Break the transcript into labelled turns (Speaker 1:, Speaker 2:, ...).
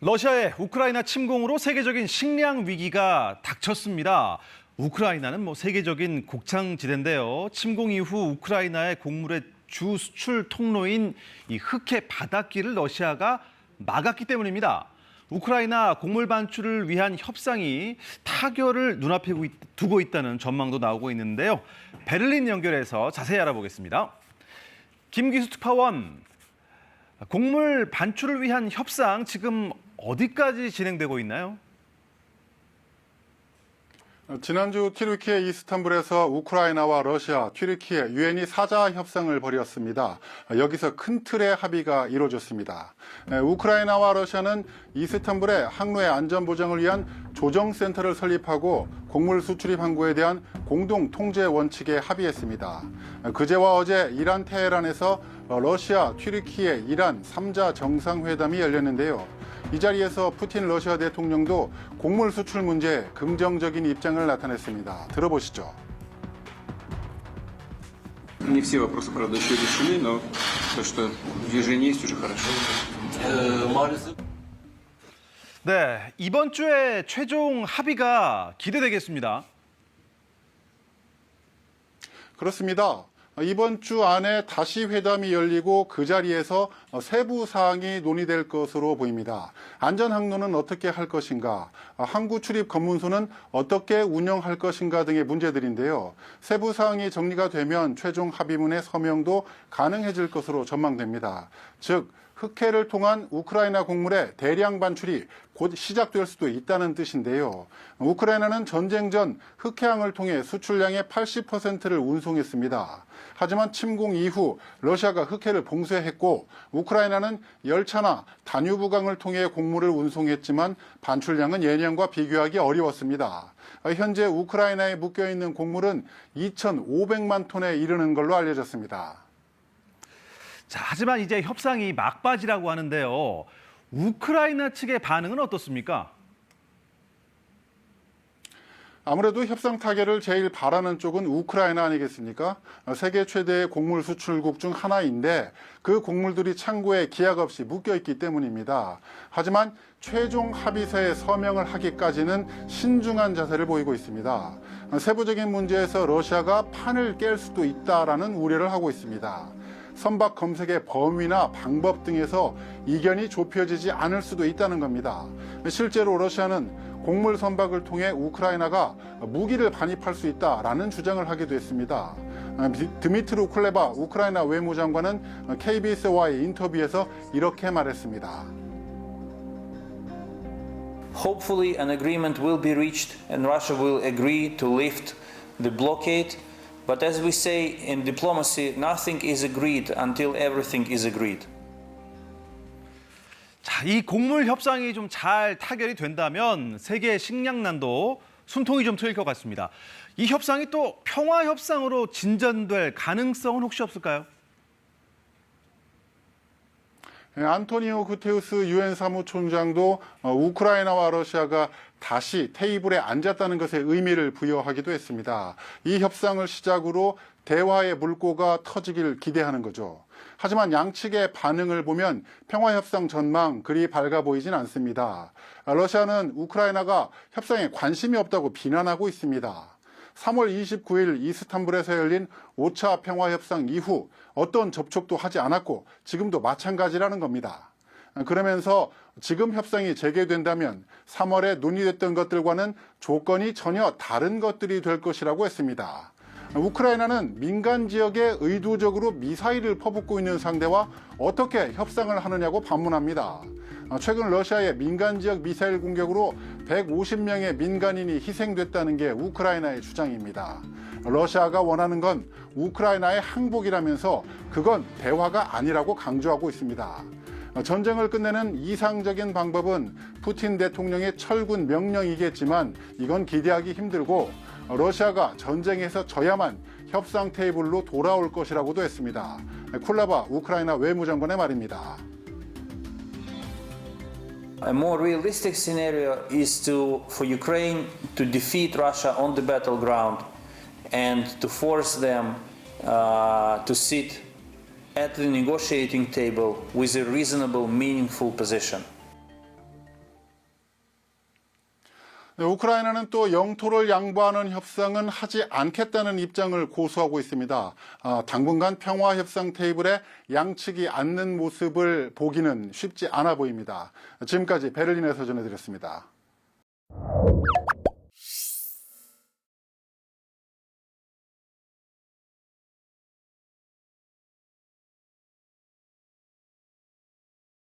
Speaker 1: 러시아의 우크라이나 침공으로 세계적인 식량 위기가 닥쳤습니다. 우크라이나는 세계적인 곡창지대인데요. 침공 이후 우크라이나의 곡물의 주 수출 통로인 이 흑해 바닷길을 러시아가 막았기 때문입니다. 우크라이나 곡물 반출을 위한 협상이 타결을 눈앞에 두고 있다는 전망도 나오고 있는데요. 베를린 연결해서 자세히 알아보겠습니다. 김기수 특파원, 곡물 반출을 위한 협상 지금 어디까지 진행되고 있나요?
Speaker 2: 지난주 튀르키예 이스탄불에서 우크라이나와 러시아, 튀르키예, 유엔이 사자 협상을 벌였습니다. 여기서 큰 틀의 합의가 이루어졌습니다. 우크라이나와 러시아는 이스탄불에 항로의 안전 보장을 위한 조정센터를 설립하고 곡물 수출입 항구에 대한 공동 통제 원칙에 합의했습니다. 그제와 어제 이란 테헤란에서 러시아, 튀르키예, 이란 3자 정상회담이 열렸는데요. 이 자리에서 푸틴 러시아 대통령도 곡물 수출 문제에 긍정적인 입장을 나타냈습니다. 들어보시죠.
Speaker 3: Не все вопросы, правда, еще решены, но то, что движение есть, уже хорошо.
Speaker 1: 네, 이번 주에 최종 합의가 기대되겠습니다.
Speaker 2: 그렇습니다. 이번 주 안에 다시 회담이 열리고 그 자리에서 세부 사항이 논의될 것으로 보입니다. 안전 항로는 어떻게 할 것인가, 항구 출입 검문소는 어떻게 운영할 것인가 등의 문제들인데요. 세부 사항이 정리가 되면 최종 합의문의 서명도 가능해질 것으로 전망됩니다. 즉, 흑해를 통한 우크라이나 곡물의 대량 반출이 곧 시작될 수도 있다는 뜻인데요. 우크라이나는 전쟁 전 흑해항을 통해 수출량의 80%를 운송했습니다. 하지만 침공 이후 러시아가 흑해를 봉쇄했고 우크라이나는 열차나 다뉴브강을 통해 곡물을 운송했지만 반출량은 예년과 비교하기 어려웠습니다. 현재 우크라이나에 묶여있는 곡물은 2,500만 톤에 이르는 걸로 알려졌습니다.
Speaker 1: 자, 하지만 이제 협상이 막바지라고 하는데요. 우크라이나 측의 반응은 어떻습니까?
Speaker 2: 아무래도 협상 타결을 제일 바라는 쪽은 우크라이나 아니겠습니까? 세계 최대의 곡물 수출국 중 하나인데 그 곡물들이 창고에 기약 없이 묶여있기 때문입니다. 하지만 최종 합의서에 서명을 하기까지는 신중한 자세를 보이고 있습니다. 세부적인 문제에서 러시아가 판을 깰 수도 있다라는 우려를 하고 있습니다. 선박 검색의 범위나 방법 등에서 이견이 좁혀지지 않을 수도 있다는 겁니다. 실제로 러시아는 곡물 선박을 통해 우크라이나가 무기를 반입할 수 있다라는 주장을 하기도 했습니다. 드미트루 쿨레바 우크라이나 외무장관은 KBS와의 인터뷰에서 이렇게 말했습니다.
Speaker 4: Hopefully an agreement will be reached and Russia will agree to lift the blockade. But as we say in diplomacy, nothing is agreed until everything is agreed.
Speaker 1: 자, 이 곡물 협상이 좀 잘 타결이 된다면 세계 식량난도 숨통이 좀 트일 것 같습니다. 이 협상이 또 평화 협상으로 진전될 가능성은 혹시 없을까요?
Speaker 2: 안토니오 구테우스 유엔 사무총장도 우크라이나와 러시아가 다시 테이블에 앉았다는 것에 의미를 부여하기도 했습니다. 이 협상을 시작으로 대화의 물꼬가 터지길 기대하는 거죠. 하지만 양측의 반응을 보면 평화협상 전망 그리 밝아 보이진 않습니다. 러시아는 우크라이나가 협상에 관심이 없다고 비난하고 있습니다. 3월 29일 이스탄불에서 열린 5차 평화협상 이후 어떤 접촉도 하지 않았고 지금도 마찬가지라는 겁니다. 그러면서 지금 협상이 재개된다면 3월에 논의됐던 것들과는 조건이 전혀 다른 것들이 될 것이라고 했습니다. 우크라이나는 민간 지역에 의도적으로 미사일을 퍼붓고 있는 상대와 어떻게 협상을 하느냐고 반문합니다. 최근 러시아의 민간 지역 미사일 공격으로 150명의 민간인이 희생됐다는 게 우크라이나의 주장입니다. 러시아가 원하는 건 우크라이나의 항복이라면서 그건 대화가 아니라고 강조하고 있습니다. 전쟁을 끝내는 이상적인 방법은 푸틴 대통령의 철군 명령이겠지만 이건 기대하기 힘들고 러시아가 전쟁에서 져야만 협상 테이블로 돌아올 것이라고도 했습니다. 쿨레바 우크라이나 외무장관의 말입니다.
Speaker 4: A more realistic scenario is for Ukraine to defeat Russia on the battleground and to force them to sit at the negotiating table with a reasonable, meaningful position.
Speaker 2: 네, 우크라이나는 또 영토를 양보하는 협상은 하지 않겠다는 입장을 고수하고 있습니다. 당분간 평화협상 테이블에 양측이 앉는 모습을 보기는 쉽지 않아 보입니다. 지금까지 베를린에서 전해드렸습니다.